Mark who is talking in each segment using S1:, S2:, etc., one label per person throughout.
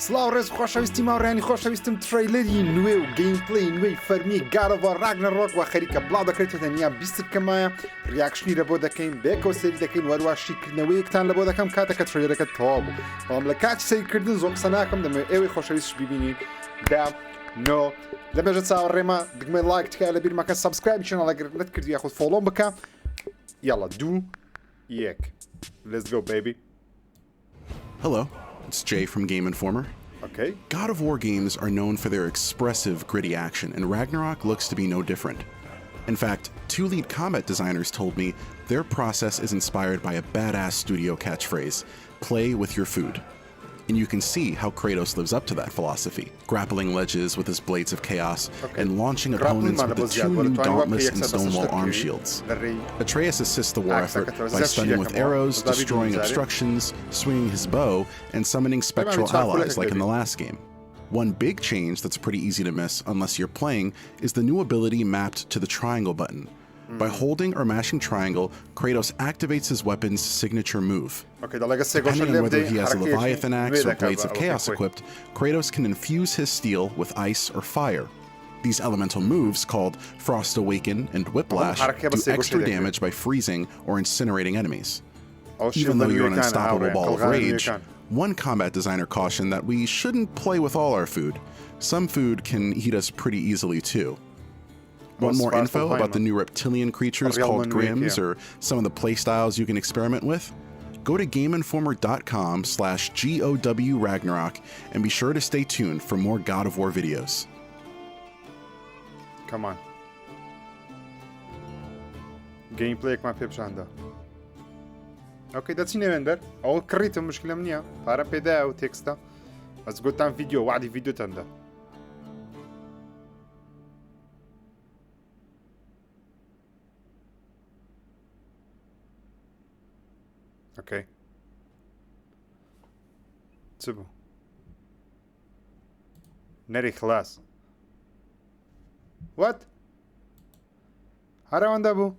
S1: سڵاو ڕێز خۆشەویستی ماوەڕیانی خۆشەویستم ترەیلەری نوێ و گەیمپلەی نوێی فەرمی گارەوە راگنەڕۆک و خەریکە بڵاو دەکرێتە تەنیا 20 بکەمایە ریاکشنی لە بۆ دەکەین بێکەوە سەری دەکەین وەروە شیکردنەوەیەکتان لە بۆ دەکەم کاتێکە ترەیلەرەکە تەواو بوو بەڵام لە کاتی سەیرکردن زۆر قسە ناکەم دەمەوێت ئێوەی خۆشەویستش ببینین نۆ لەبێژە چاوەڕێمە دگمەی لایک تکایە لە بیرمەکە سەبسکرایب چێنەڵەگەر نەتکردی یاخود فۆڵۆم بکە یاڵا 2 1 Let's go baby.
S2: Hello, it's Jay from Game Informer.
S1: Okay.
S2: God of War games are known for their expressive, gritty action, and Ragnarok looks to be no different. In fact, two lead combat designers told me their process is inspired by a badass studio catchphrase, play with your food. And you can see how Kratos lives up to that philosophy, grappling ledges with his blades of chaos and launching opponents with the two new dauntless and stonewall arm shields. Atreus assists the war effort by stunning with arrows, destroying obstructions, swinging his bow, and summoning spectral allies like in the last game. One big change that's pretty easy to miss unless you're playing is the new ability mapped to the triangle button. By holding or mashing triangle, Kratos activates his weapon's signature move. Depending on whether he has a Leviathan axe or Blades of Chaos equipped, Kratos can infuse his steel with ice or fire. These elemental moves, called Frost Awaken and Whiplash, do extra damage by freezing or incinerating enemies. Even though you're an unstoppable ball of rage, one combat designer cautioned that we shouldn't play with all our food. Some food can eat us pretty easily too. Want more info about the new reptilian creatures called Grims or some of the playstyles you can experiment with? Go to GameInformer.com/GOW Ragnarok and be sure to stay tuned for more God of War videos.
S1: Come on. Gameplay ما في بشاندا. اوكي داتسي نوندر او كريت مشكلة منيا بارا بيدا او تكستا بس قلت عن فيديو وعدي فيديو تندا اوكي تبو نري خلاص وات هرا وندابو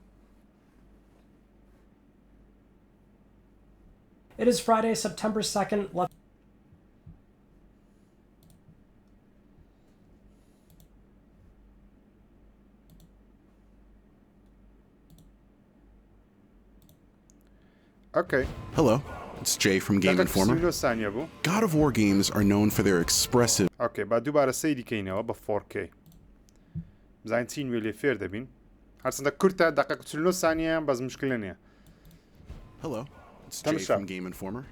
S3: It is Friday, September 2nd.
S1: Okay.
S2: Hello, it's Jay from Game Informer. God of War games are known for their expressive.
S1: Okay, بعد دوباره سيدي كينوا ب 4K. زين تين ویلی فیر دبین. هرچند کرتا دقیقه 39 ثانیه باز مشکل نیه.
S2: Hello, it's Jay from Game Informer.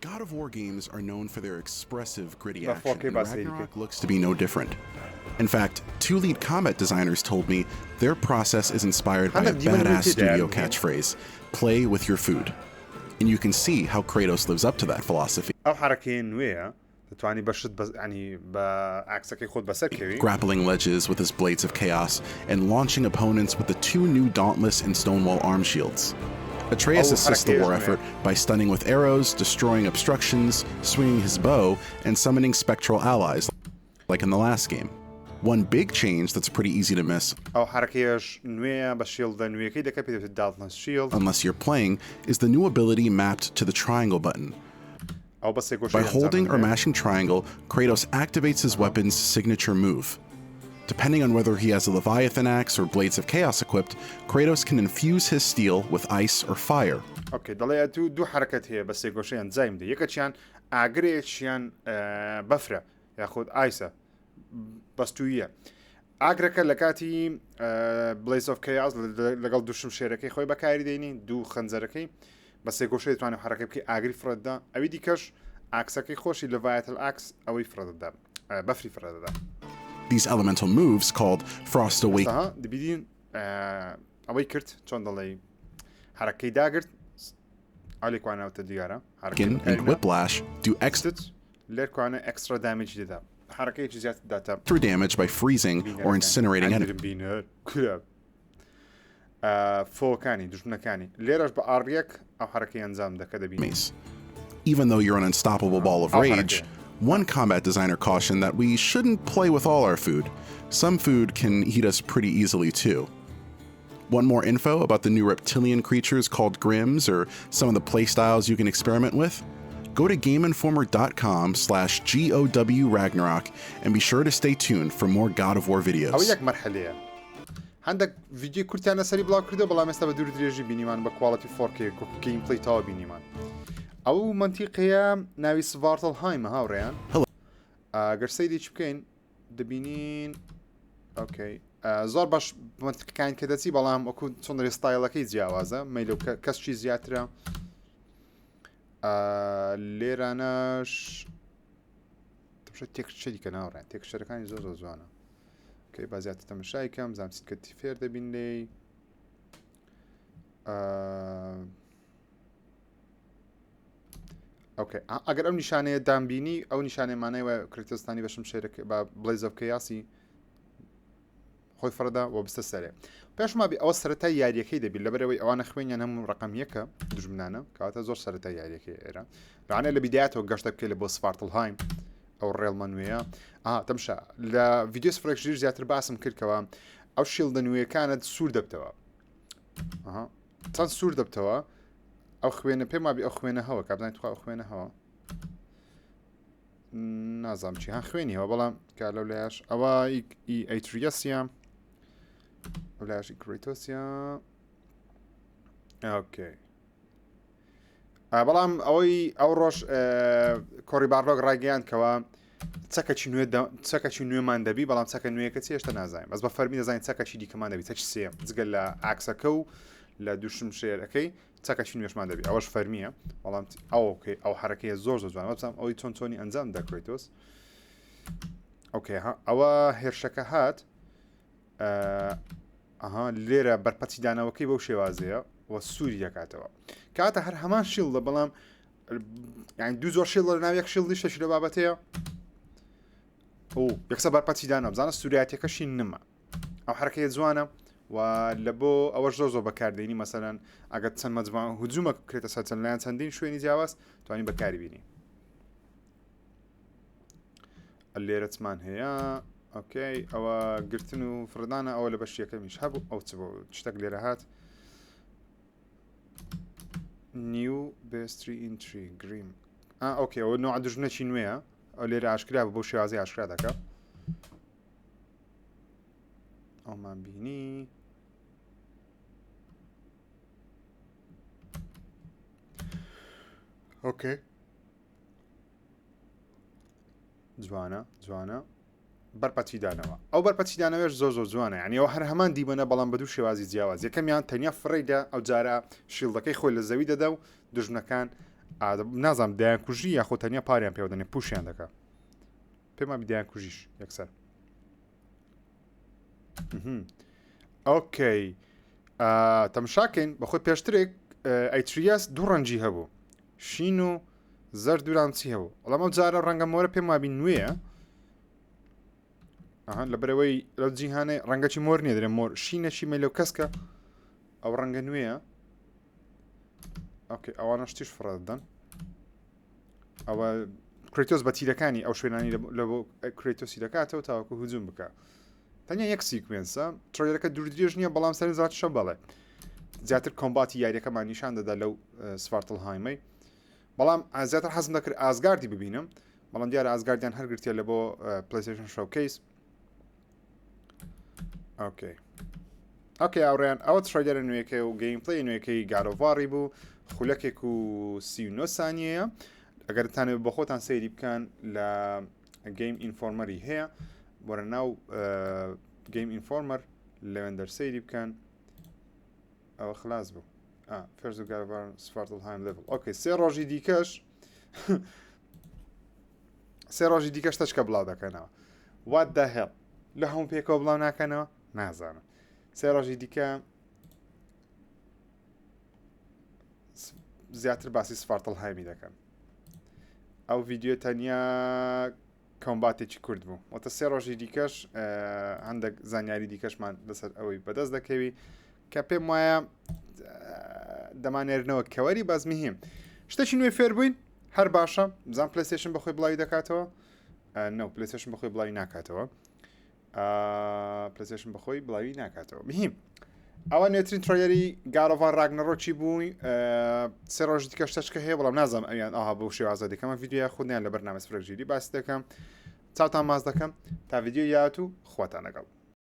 S2: God of War games are known for their expressive, gritty action, and Ragnarok looks to be no different. In fact, two lead combat designers told me their process is inspired by a badass studio catchphrase, play with your food. And you can see how Kratos lives up to that philosophy. Grappling ledges with his blades of chaos and launching opponents with the two new dauntless and stonewall arm shields. Atreus assists the war effort by stunning with arrows, destroying obstructions, swinging his bow, and summoning spectral allies, like in the last game. One big change that's pretty easy to miss, unless you're playing, is the new ability mapped to the triangle button. By holding or mashing triangle, Kratos activates his weapon's signature move. Depending on whether he has a Leviathan axe or Blades of Chaos equipped, Kratos can infuse his steel with ice or fire.
S1: Okay, ضليت دو حركات هي بس يقولشين زايم دي يكتشان أجريشان بفرة ياخد ايسا بس تويا أجرك لكاتي Blades of Chaos لقل دوشم شركة خوي بكاري ديني دو خنزركي بس يقولشين تواني حركة بكي أجري فردا أبي ديكش أكسكي خوشي Leviathan axe أو يفردا بفري فردا.
S2: These elemental moves, called Frost Awaken and Whiplash, do extra damage by freezing or incinerating enemies. Even though you're an unstoppable ball of rage, one combat designer cautioned that we shouldn't play with all our food. Some food can eat us pretty easily too. Want more info about the new reptilian creatures called Grims or some of the playstyles you can experiment with? Go to GameInformer.com/GOW Ragnarok and be sure to stay tuned for more God of War
S1: ئەو
S2: videos.
S1: یەک مەرحەلەیە هەندێک ڤیدیۆ کورتیانە سەری بڵاو کردو بەڵام ئێستا بە دوور درێژی بینیمان بە کوالەتی 4K گەیم پلی تاوە بینیمان ئەو منتیقەیە ناوی سڤارتڵ هایمە هاوڕێیان ئەگەر سەیری چ بکەین دەبینین ئۆکەی زۆر باش منتیقەکان کە دەچی بەڵام وەکو چۆن ڕێستایلەکەی جیاوازە مەیلە کەسچی زیاترە لێرانەش تێکچەری کە ناوڕێن تێکچەرەکانی زۆر زۆر جوانە کەی بازیاتە تەمەشایکەم زانسیت کەتی فێر دەبین لێی ئۆکەی ئەگەر ئەو نیشانەیە دامبینی ئەو نیشانەیەمانەوە کریتستانی بەشم شێرەکە بە بڵێزە بکە یاسی خۆی فڕدا و بستە سەرێ پێشمابی ئەوە سەرەتای یاریەکەی دەبیت لەبەرەوەی ئەوانە خوێنیان هەموو ڕقم یەکە دژمنانە کەواتە زۆر سەرەتای یاریەکەی ئێرە ڕانێ لە بیدایەتەوە گەشتە بکەیت لە بۆ سڤارتڵ هایم ئەو ڕێڵمە نوێیە تەمشا لە ڤیدیۆ سفرێکژیر زیاتر باسم کردکەوە ئەو شیڵدە نوێیەکانت سوور دەبتەوە چەند سوور دەبتەوە ئەو خوێنە پێم وابی ئەو خوێنە هەوە کابزانیت خوا ئەو خوێنە هەوە نازام چی هەن خوێنیەوە بەڵام کا لەو لایەش ئەوە ئەیتریەسیە ئەو لایەشی کریتۆسیە ئۆکەی بەڵام ئەوەی ئەو ڕۆژ کۆڕی باڕۆک ڕاگەیاندکەوە چەکەی نوێمان دەبی بەڵام چەکە نوێیەکە چی هێشتا نازانین بەس بە فەرمی دەزانین چەکەی دیکەمان دەبی چەک سێ جگەل لە ئاکسەکە و لە دووشم شێرەکەی چەکەی نوێشمان دەبی ئەوەش فەرمیە بەڵام ئەوکەی ئەو حرەکەیە زۆر زۆر جوان بەسام ئەوەی چۆن چۆنی ئەنجام دەکرێتۆس ئۆکەی ئەوە هێرشەکە هات لێرە بەرپەچی دانەوەکەی بەو شێوازەیە وە سووری دەکاتەوە کاتە هەر هەمان شیڵدە بەڵام دوو زۆر شیڵ لە ناو یەک شیڵدی شەش لە بابەتەیە یەکسە بەرپەچی دانەوە بزانە سووریاتەکەشی نمە ئەو حرەکەیە جوانە و لە بۆ ئەوە زۆر زۆر بەکاردێنی مەسەرەن ئەگەر چەند مەجموعە هجوومە کرێتە سەر چەند لایەن چەندین شوێنی جیاواز توانی بەکاری بینی لێرەچمان هەیە ئۆکەی ئەوە گرتن و فردانە ئەوە لە بەشیەکەمیش هەبوو ئەو چ بۆ شتێک لێرە هات نیو بێستری ئینتری گریم ئۆکەی ئەوە نوع دژنەکی نوێیە ئەو لێرە ئاشکرا بۆ شێوازی ئاشکرا دەکە ئەومان بینی ئۆکەی جوانە بەرپەچی دانەوە ئەو بەرپەچی دانەوەش زۆر زۆر جوانە یعنی ئەو هەر هەمان دیبەنە بەڵام بە دوو شێوازی جیاواز یەکەمیان تەنیا فڕێدا ئەو جارە شیڵدەکەی خۆی لە زەوی دەدا و دژنەکان نازانم دایان کوژی یاخۆ تەنیا پاریان پێوەدەنێ پوشیان دەکە پێم وابی دایان کوژیش یەکسەر ئۆکەی تەماشاکەین بەخۆی پێشترێک ئەیتریاس دوو ڕەنجی هەبوو شین و زەرد دوورانچی هەبوو بەڵام ئەو جارە ڕەنگە مۆرە پێم وابی نوێیە لەبەرەوەی لەو جیهانەی ڕەنگەی مۆر نیە دەرێ مۆر شینەشی مە لەو کەسکە ئەو ڕەنگە نوێیە ئۆکەی ئەوانە شتیش فڕەدەن ئەوە کریتۆس بە تیرەکانی ئەو شوێنانی لە بۆ کریتۆسی دەکاتەوە تاوەکو هجووم بکە تەنیا یەک سیکوێنسە ترەیلەرەکە دوور درێژ نییە بەڵام سەر زات شە بەڵێ زیاتر کۆمباتی یاریەکەمان نیشان دەدا لەو سڤارتڵ هایمەی بەڵام زیاتر حەزم دەکرد ئازگاردی ببینم بەڵام دیارە ئازگاردیان هەرگرتیە لە بۆ پلیستیشن شۆکەیس ئۆکەی ئاوڕێیان ئەوە ترەیلەرە نوێیەکەی و گەیم پلەی نوێیەکەی گارۆڤاری بوو خولەکێک و 39 سانیەیە ئەگەرتانێت بە خۆتان سەیری بکەن لە گەیم ئینفۆرمەری هەیە وەرە ناو گەیم ئینفۆرمەر لەوێندەر سەیری بکەن ئەوە خلاص بوو فێرز و گارۆڤار سڤارتڵ هایم لێڤڵ ئۆکەی سێ ڕۆژی دیکەش تەشکە بڵاو دەکەنەوە what the hell لە هەموو پێکەوە بڵاو ناکەنەوە نازانم سێ ڕۆژی دیکە زیاتر باسی سڤارتڵ هایمی دەکەن ئەو ڤیدیۆ تەنیا کۆمباتێکی کورد بوو وەتە سێ ڕۆژی دیکەش هەندێک زانیاری دیکەشمان لەسەر ئەوەی بەدەست دەکەوی کە پێم وایە دەمانێرنەوە کەوەری بازمیهیم شتێکی نوێ فێر بووین هەر باشە بزان پلیستیشن بەخۆی بڵاوی دەکاتەوە پلیستیشن بەخۆی بڵاوی ناکاتەوە پلیستیشن بەخۆی بڵاوی ناکاتەوە مهم ئەوە نوێترین ترەیلەری گارۆڤار راگنەڕۆکی بووی سێ ڕۆژ دیکە شتەشکە هەیە بەڵام نازانم ئەویان ئاها بەو شێوازە دەکەمە ڤیددیویا خودیان لە بەرنامە سپرەژیری باس دەکەم چاوتان ماز دەکەم تا ڤیددیو یات و خواتان لەگەڵ